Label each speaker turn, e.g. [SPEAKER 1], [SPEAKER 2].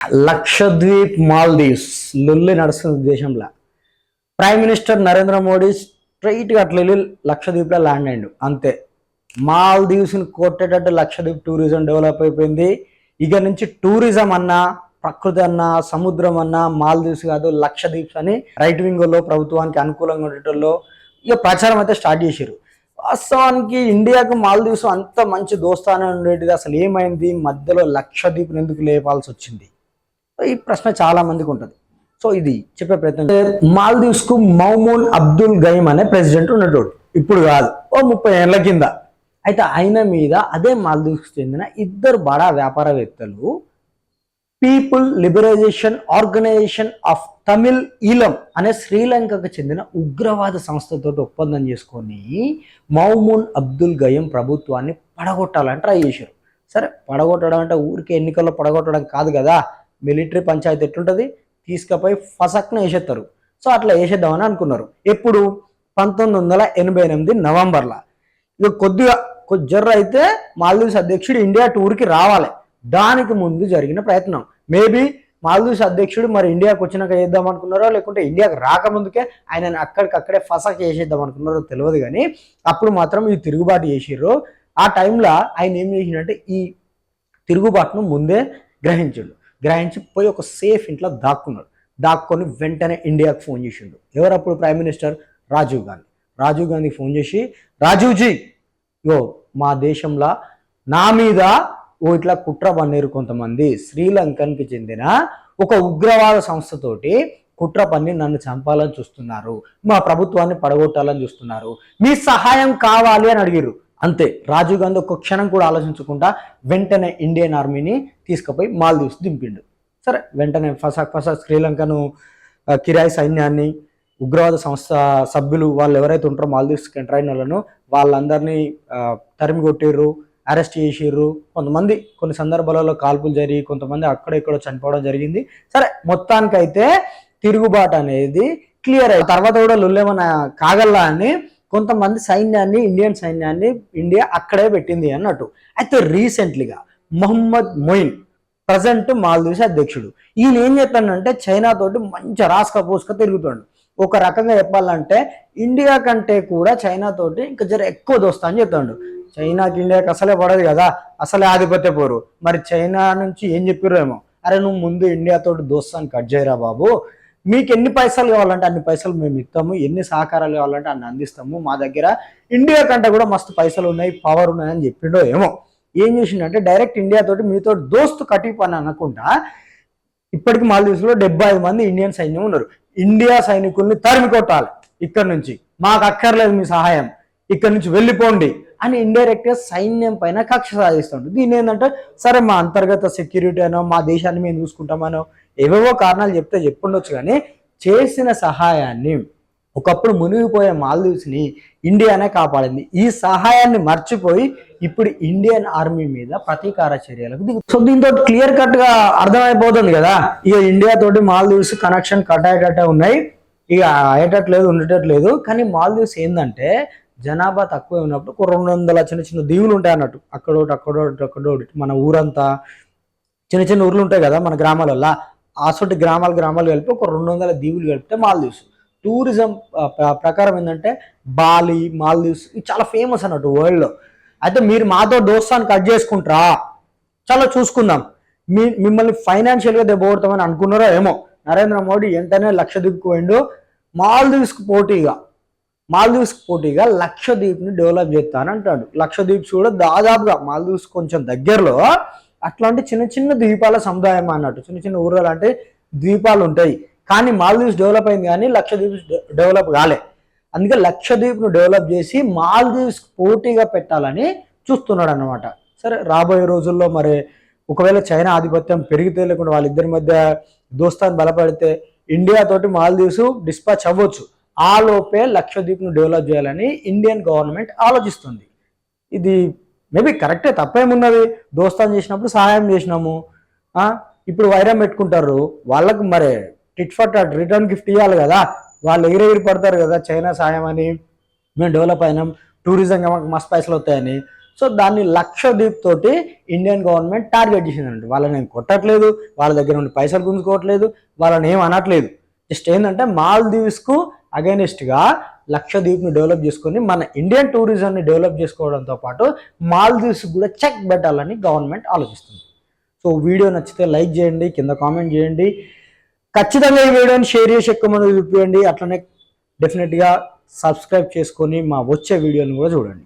[SPEAKER 1] లక్షద్వీప్ మాల్దీవ్స్ లొల్లి నడుస్తున్న దేశంలో ప్రైమ్ మినిస్టర్ నరేంద్ర మోడీ స్ట్రైట్గా అట్లా వెళ్ళి లక్షద్వీప్లో ల్యాండ్ అయ్యిండు అంతే. మాల్దీవ్స్ని కొట్టేటట్టు లక్షద్వీప్ టూరిజం డెవలప్ అయిపోయింది. ఇక నుంచి టూరిజం అన్నా, ప్రకృతి అన్నా, సముద్రం అన్నా మాల్దీవ్స్ కాదు లక్షద్వీప్స్ అని రైట్ వింగ్ లో ప్రభుత్వానికి అనుకూలంగా ఉండేటోళ్ళు ఇక ప్రచారం అయితే స్టార్ట్ చేశారు. వాస్తవానికి ఇండియాకు మాల్దీవ్స్ అంత మంచి దోస్తానే ఉండేది, అసలు ఏమైంది మధ్యలో లక్షద్వీప్ ఎందుకు లేపాల్సి వచ్చింది? ఈ ప్రశ్న చాలా మందికి ఉంటుంది. సో ఇది చెప్పే ప్రయత్నం. మాల్దీవ్స్ కు మౌమూన్ అబ్దుల్ గైమ్ అనే ప్రెసిడెంట్ ఉన్నట్టు, ఇప్పుడు కాదు, ఓ 30 ఏళ్ల కింద. అయితే ఆయన మీద అదే మాల్దీవ్స్కి చెందిన ఇద్దరు బడా వ్యాపారవేత్తలు people liberalisation organisation of Tamil Eelam అనే శ్రీలంకకు చెందిన ఉగ్రవాద సంస్థతో ఒప్పందం చేసుకొని మౌమూన్ అబ్దుల్ గయం ప్రభుత్వాన్ని పడగొట్టాలని ట్రై చేశారు. సరే, పడగొట్టడం అంటే ఊరికే ఎన్నికల్లో పడగొట్టడం కాదు కదా, మిలిటరీ పంచాయతీ ఎట్లుంటుంది, తీసుకుపోయి ఫసక్న వేసేస్తారు. సో అట్లా వేసేద్దామని అనుకున్నారు. ఎప్పుడు? 1988 నవంబర్లో. ఇక కొద్దిగా జర్ర అయితే మాల్దీవ్స్ అధ్యక్షుడు ఇండియా టూర్కి రావాలి. దానికి ముందు జరిగిన ప్రయత్నం. మేబీ మాల్దీవ్స్ అధ్యక్షుడు మరి ఇండియాకి వచ్చినాక చేద్దాం అనుకున్నారో, లేకుంటే ఇండియాకి రాకముందుకే ఆయన అక్కడికక్కడే ఫసక్ చేసేద్దాం అనుకున్నారో తెలియదు. కానీ అప్పుడు మాత్రం ఈ తిరుగుబాటు చేసిర్రు. ఆ టైంలో ఆయన ఏం చేసిండంటే ఈ తిరుగుబాటును ముందే గ్రహించి పోయి ఒక సేఫ్ ఇంట్లో దాక్కొని వెంటనే ఇండియాకు ఫోన్ చేసిండు. ఎవరప్పుడు prime minister? Rajiv Gandhi phone చేసి, రాజీవ్జీ మా దేశంలో నా మీద ఇట్లా కుట్ర పన్నీరు కొంతమంది శ్రీలంకన్కి చెందిన ఒక ఉగ్రవాద సంస్థతోటి కుట్ర పన్ని నన్ను చంపాలని చూస్తున్నారు, మా ప్రభుత్వాన్ని పడగొట్టాలని చూస్తున్నారు, మీ సహాయం కావాలి అని అడిగిర్రు. అంతే. రాజీవ్ గాంధీ ఒక క్షణం కూడా ఆలోచించకుండా వెంటనే ఇండియన్ ఆర్మీని తీసుకుపోయి మాల్దీవ్స్ దింపిండు. సరే, వెంటనే ఫసక్ శ్రీలంకను కిరాయి సైన్యాన్ని, ఉగ్రవాద సంస్థ సభ్యులు వాళ్ళు ఎవరైతే ఉంటారో మాల్దీవ్స్కి ఎంటర్ అయిన వాళ్ళను వాళ్ళందరినీ తరిమి కొట్టిర్రు, అరెస్ట్ చేసిర్రు. కొంతమంది కొన్ని సందర్భాలలో కాల్పులు జరిగి కొంతమంది అక్కడెక్కడో చనిపోవడం జరిగింది. సరే, మొత్తానికైతే తిరుగుబాటు అనేది క్లియర్ అయ్యి తర్వాత కూడా లొల్లేమన్నా కాగల్లా అని కొంతమంది సైన్యాన్ని, ఇండియన్ సైన్యాన్ని ఇండియా అక్కడే పెట్టింది అన్నట్టు. అయితే రీసెంట్లీగా మొహమ్మద్ మొయిన్ ప్రజెంట్ మాల్దీవ్స్ అధ్యక్షుడు, ఈయన ఏం చెప్పానంటే చైనా తోటి మంచి రాసుక పూసుక తిరుగుతాడు. ఒక రకంగా చెప్పాలంటే ఇండియా కంటే కూడా చైనా తోటి ఇంకా జర ఎక్కువ దోస్తా అని చెప్తాడు. చైనాకి ఇండియాకి అసలే పడదు కదా, అసలే ఆధిపత్య పోరు. మరి చైనా నుంచి ఏం చెప్పిర్రు ఏమో, అరే నువ్వు ముందు ఇండియాతోటి దోస్తాన్ని కట్ చేయరా బాబు, మీకు ఎన్ని పైసలు కావాలంటే అన్ని పైసలు మేము ఇస్తాము, ఎన్ని సహకారాలు కావాలంటే అన్ని అందిస్తాము, మా దగ్గర ఇండియా కంటే కూడా మస్తు పైసలు ఉన్నాయి, పవర్ ఉన్నాయి అని చెప్పిండో ఏమో. ఏం చేసిండంటే డైరెక్ట్ ఇండియా తోటి మీతో దోస్తు కట్టిపని అనకుండా ఇప్పటికి మాల్దీవ్స్లో 75 మంది ఇండియన్ సైన్యం ఉన్నారు. ఇండియా సైనికుల్ని తరిమి కొట్టాలి, ఇక్కడ నుంచి మాకు అక్కర్లేదు మీ సహాయం, ఇక్కడ నుంచి వెళ్ళిపోండి అని ఇండైరెక్ట్ గా సైన్యం పైన కక్ష సాధిస్తుంటారు. దీని ఏంటంటే సరే మా అంతర్గత సెక్యూరిటీ అనో, మా దేశాన్ని మేము చూసుకుంటామనో ఏవేవో కారణాలు చెప్పుండొచ్చు. కానీ చేసిన సహాయాన్ని, ఒకప్పుడు మునిగిపోయే మాల్దీవ్స్ ని ఇండియానే కాపాడింది. ఈ సహాయాన్ని మర్చిపోయి ఇప్పుడు ఇండియన్ ఆర్మీ మీద ప్రతీకార చర్యలకు సో దీంతో క్లియర్ కట్ గా అర్థమైపోతుంది కదా, ఇక ఇండియా తోటి మాల్దీవ్స్ కనెక్షన్ కట్ అయ్యేటట్టే ఉన్నాయి, ఇక అయ్యేటట్లేదు ఉండేటట్లేదు. కానీ మాల్దీవ్స్ ఏంటంటే జనాభా తక్కువ ఉన్నప్పుడు ఒక 200 చిన్న చిన్న దీవులు ఉంటాయి అన్నట్టు, అక్కడోటి మన ఊరంతా చిన్న చిన్న ఊర్లు ఉంటాయి కదా మన గ్రామాలల్లో, ఆసొంటి గ్రామాలు కలిపి ఒక 200 దీవులు కలిపితే మాల్దీవ్స్. టూరిజం ప్రకారం ఏంటంటే బాలి, మాల్దీవ్స్ ఇది చాలా ఫేమస్ అన్నట్టు వరల్డ్లో. అయితే మీరు మాతో దోస్తాన్ని కట్ చేసుకుంటారా, చాలా చూసుకుందాం, మిమ్మల్ని ఫైనాన్షియల్గా దెబ్బకొడతామని అనుకున్నారో ఏమో. నరేంద్ర మోడీ వెంటనే లక్షద్వీప్కి పోయిండు. మాల్దీవ్స్కి పోటీగా లక్షద్వీప్ని డెవలప్ చేస్తాను అంటాడు. లక్షద్వీప్స్ కూడా దాదాపుగా మాల్దీవ్స్ కొంచెం దగ్గరలో అట్లాంటి చిన్న చిన్న ద్వీపాల సముదాయం అన్నట్టు, చిన్న చిన్న ఊర్లు అంటే ద్వీపాలు ఉంటాయి. కానీ మాల్దీవ్స్ డెవలప్ అయింది కానీ లక్షద్వీప్స్ డెవలప్ కాలే. అందుకే లక్షద్వీప్ను డెవలప్ చేసి మాల్దీవ్స్ పోటీగా పెట్టాలని చూస్తున్నాడు అన్నమాట. సరే, రాబోయే రోజుల్లో మరి ఒకవేళ చైనా ఆధిపత్యం పెరిగితే, లేకుండా వాళ్ళిద్దరి మధ్య దోస్తాన్ని బలపడితే ఇండియా తోటి మాల్దీవ్స్ డిస్పాచ్ అవ్వచ్చు. ఆ లోపే లక్షద్వీప్ను డెవలప్ చేయాలని ఇండియన్ గవర్నమెంట్ ఆలోచిస్తుంది. ఇది మేబీ కరెక్టే, తప్పేమున్నది, దోస్తాన్ చేసినప్పుడు సహాయం చేసినాము, ఇప్పుడు వైరం పెట్టుకుంటారు, వాళ్ళకు మరి tit for tat return gift ఇవ్వాలి కదా, వాళ్ళు ఎగిరెగిరి పడతారు కదా, చైనా సాయం అని మేము డెవలప్ అయినాం, టూరిజంగా మాకు మస్తు పైసలు వస్తాయని. సో దాన్ని లక్షద్వీప్ తోటి ఇండియన్ గవర్నమెంట్ టార్గెట్ చేసిందండి. వాళ్ళని ఏం కొట్టట్లేదు, వాళ్ళ దగ్గర నుండి పైసలు గుంజుకోవట్లేదు, వాళ్ళని ఏం అనట్లేదు. జస్ట్ ఏంటంటే మాల్దీవ్స్కు అగైనెస్ట్గా లక్షద్వీప్ని డెవలప్ చేసుకొని మన ఇండియన్ టూరిజంని డెవలప్ చేసుకోవడంతో పాటు మాల్దీవ్స్ కూడా చెక్ పెట్టాలని గవర్నమెంట్ ఆలోచిస్తుంది. సో వీడియో నచ్చితే లైక్ చేయండి, కింద కామెంట్ చేయండి, ఖచ్చితంగా ఈ వీడియోని షేర్ చేసి ఎక్కువ మంది చూపించండి. అట్లనే డెఫినెట్గా సబ్స్క్రైబ్ చేసుకొని మా వచ్చే వీడియోని కూడా చూడండి.